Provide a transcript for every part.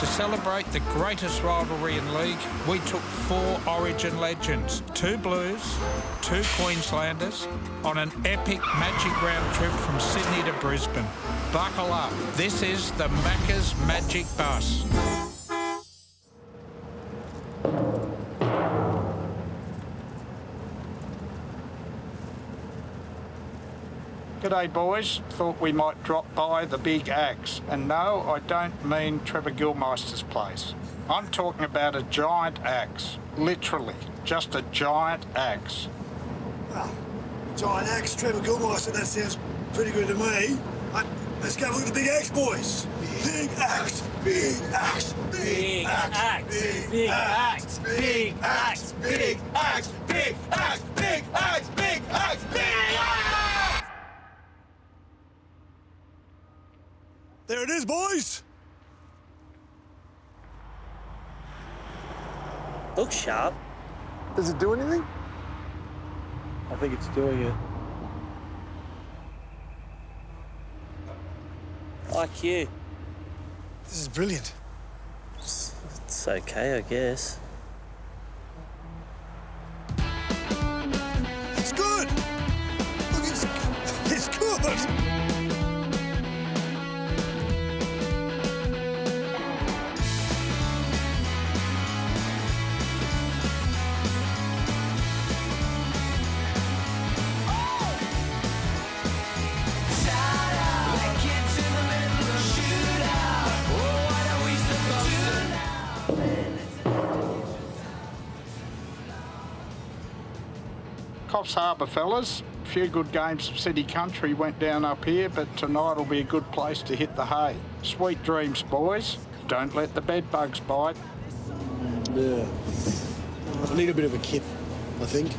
celebrate the greatest rivalry in league, we took 4 Origin legends, 2 Blues, 2 Queenslanders, on an epic Magic round trip from Sydney to Brisbane. Buckle up. This is the Macca's Magic Bus. G'day boys, thought we might drop by the Big Axe. And no, I don't mean Trevor Gilmeister's place. I'm talking about a giant axe, literally, just a giant axe. Well, giant axe, Trevor Gilmeister, that sounds pretty good to me. Let's go look at the Big Axe, boys. Big Axe, Big Axe, Big Axe, Big Axe, Big Axe, Big Axe, Big Axe, Big Axe, Big Axe, Big Axe! There it is, boys. Looks sharp. Does it do anything? I think it's doing it. Like you. This is brilliant. It's okay, I guess. It's good. Look, it's good. Coffs Harbour, fellas. A few good games of city country went down up here, but tonight will be a good place to hit the hay. Sweet dreams, boys. Don't let the bed bugs bite. Yeah. I need a bit of a kip, I think.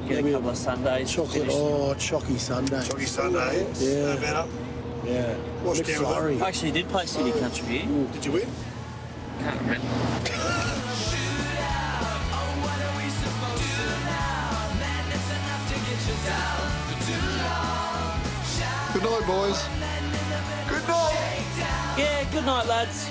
Get a couple of Sundays. Chocolate, chocky Sunday. Chocky Sunday. Yeah. No better. Yeah. What's Nick the game Flurry. I actually did play City Country here. Did you win? Can't remember. Good night, boys. Good night. Yeah, good night, lads.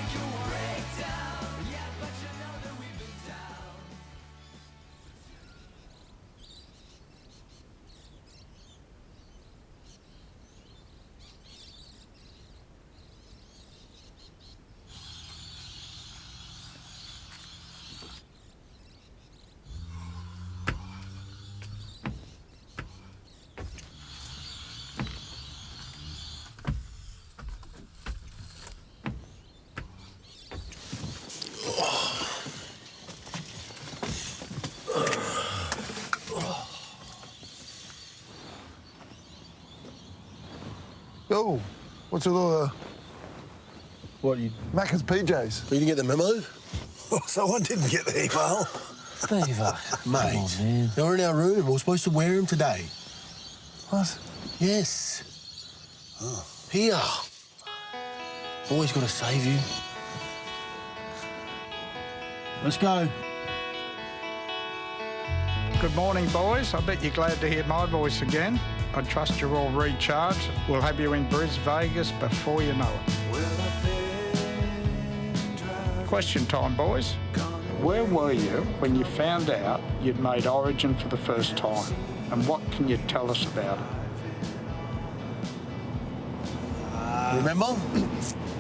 Oh, what's with all the... What, you... Macca's PJs? You didn't get the memo? Someone didn't get the email. Beaver. Mate, Come on, man. they were in our room. We were supposed to wear them today. What? Yes. Oh. Here. Always got to save you. Let's go. Good morning, boys. I bet you're glad to hear my voice again. I trust you're all recharged. We'll have you in Vegas before you know it. Question time, boys. Where were you when you found out you'd made Origin for the first time? And what can you tell us about it? Remember?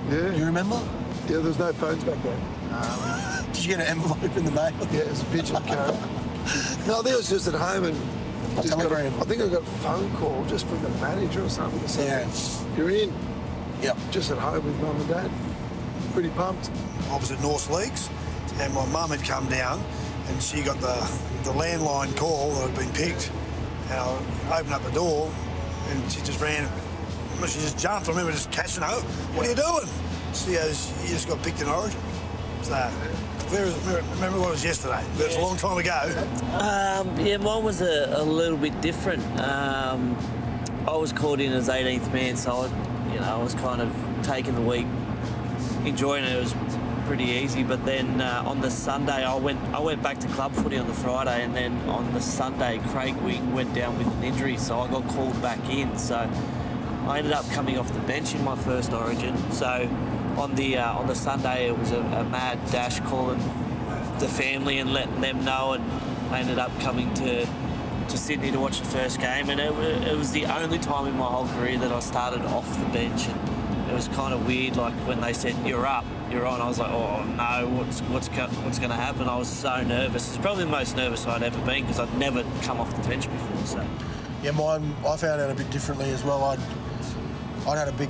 Yeah. Do you remember? Yeah, there's no phones back then. Did you get an envelope in the mail? Yeah, it was a pigeon code. No, I think I was just at home and just Telegram. I think I got a phone call just from the manager or something to say, Yeah. you're in. Yep. Just at home with Mum and Dad. Pretty pumped. I was at North Leagues, and my mum had come down, and she got the landline call that had been picked. And I opened up the door, and she just ran. She just jumped. I remember just catching her. What are you doing? She goes, you just got picked in Origin. So, remember what it was yesterday? But it's a long time ago. Yeah, mine was a little bit different. I was called in as 18th man, so I was kind of taking the week, enjoying it. It was pretty easy. But then on the Sunday, I went back to club footy on the Friday, and then on the Sunday, Craig Wing went down with an injury, so I got called back in. So I ended up coming off the bench in my first Origin. So on the Sunday, it was a mad dash calling the family and letting them know, and I ended up coming to Sydney to watch the first game, and it was the only time in my whole career that I started off the bench, and it was kind of weird. Like when they said you're up, you're on, I was like, oh no, what's going to happen? I was so nervous. It's probably the most nervous I'd ever been because I'd never come off the bench before. So Yeah, mine, I found out a bit differently as well. I'd had a big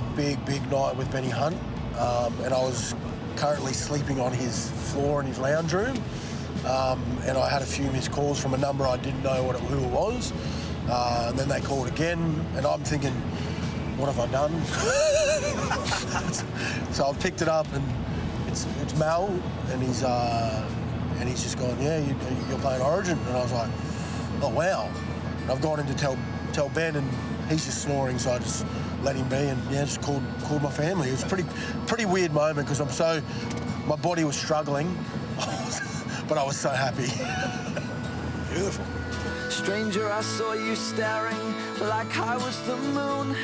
night with Benny Hunt, and I was currently sleeping on his floor in his lounge room. And I had a few missed calls from a number I didn't know who it was. And then they called again, and I'm thinking, what have I done? So I've picked it up, and it's Mal, and he's just gone, yeah, you're playing Origin. And I was like, oh wow. And I've gone in to tell Ben, and he's just snoring, so I just let him be, and yeah, just called my family. It was a pretty weird moment because my body was struggling. But I was so happy. Beautiful. Stranger, I saw you staring like I was the moon.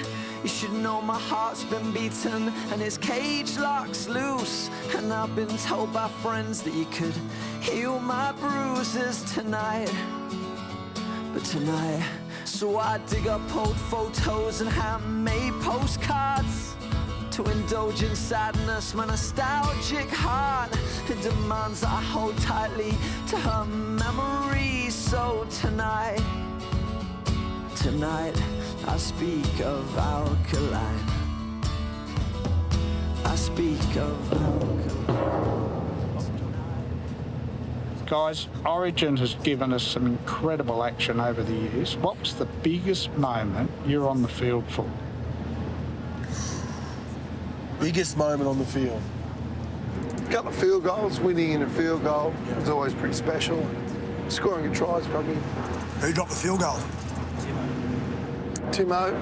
You should know my heart's been beaten and his cage lock's loose. And I've been told by friends that you could heal my bruises tonight. But tonight, so I dig up old photos and handmade postcards to indulge in sadness, my nostalgic heart. It demands that I hold tightly to her memories. So tonight, I speak of alkaline. I speak of alkaline. Guys, Origin has given us some incredible action over the years. What was the biggest moment you're on the field for? Biggest moment on the field. A couple of field goals, winning in a field goal was always pretty special. Scoring a try is probably Who dropped the field goal? Timo.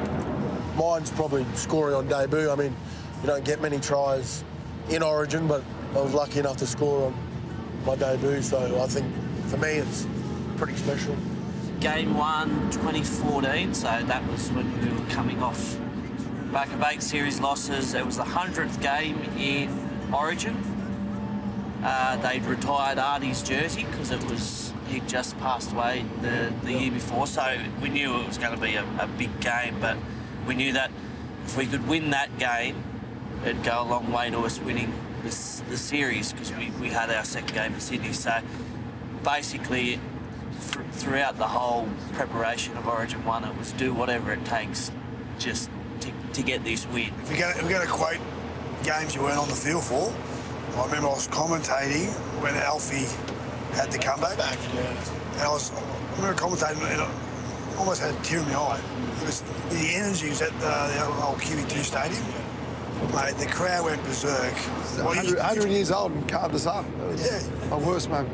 Mine's probably scoring on debut. I mean, you don't get many tries in Origin, but I was lucky enough to score on my debut, so I think for me it's pretty special. Game 1, 2014, so that was when we were coming off back of 8 series losses. It was the 100th game in Origin. They'd retired Artie's jersey because he'd just passed away the year before, so we knew it was going to be a big game, but we knew that if we could win that game, it'd go a long way to us winning the series because we had our second game in Sydney. So basically, throughout the whole preparation of Origin 1, it was do whatever it takes just to get this win. If we're going to quote games you weren't on the field for, I remember I was commentating when Alfie had the comeback. And I remember commentating and I almost had a tear in my eye. It was the energy was at the old QE2 stadium. Mate, the crowd went berserk. 100 years old and carved us up. Yeah. My worst moment.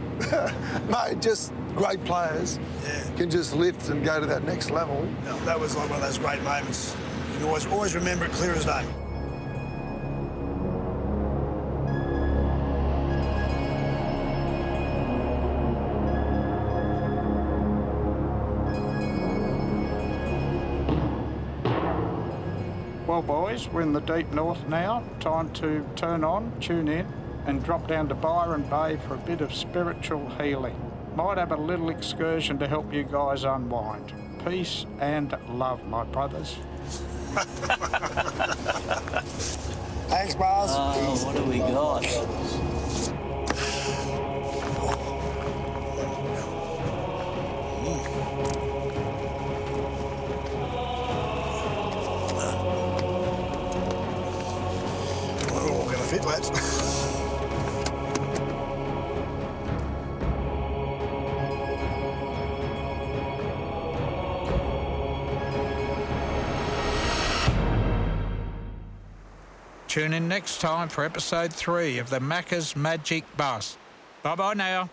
Mate, just great players can just lift and go to that next level. That was like one of those great moments. You can always remember it clear as day. Well, boys, we're in the deep north now. Time to tune in, and drop down to Byron Bay for a bit of spiritual healing. Might have a little excursion to help you guys unwind. Peace and love, my brothers. Thanks, Bars. Oh, what do we got? We're all going to fit, lads. Tune in next time for episode 3 of the Macca's Magic Bus. Bye-bye now.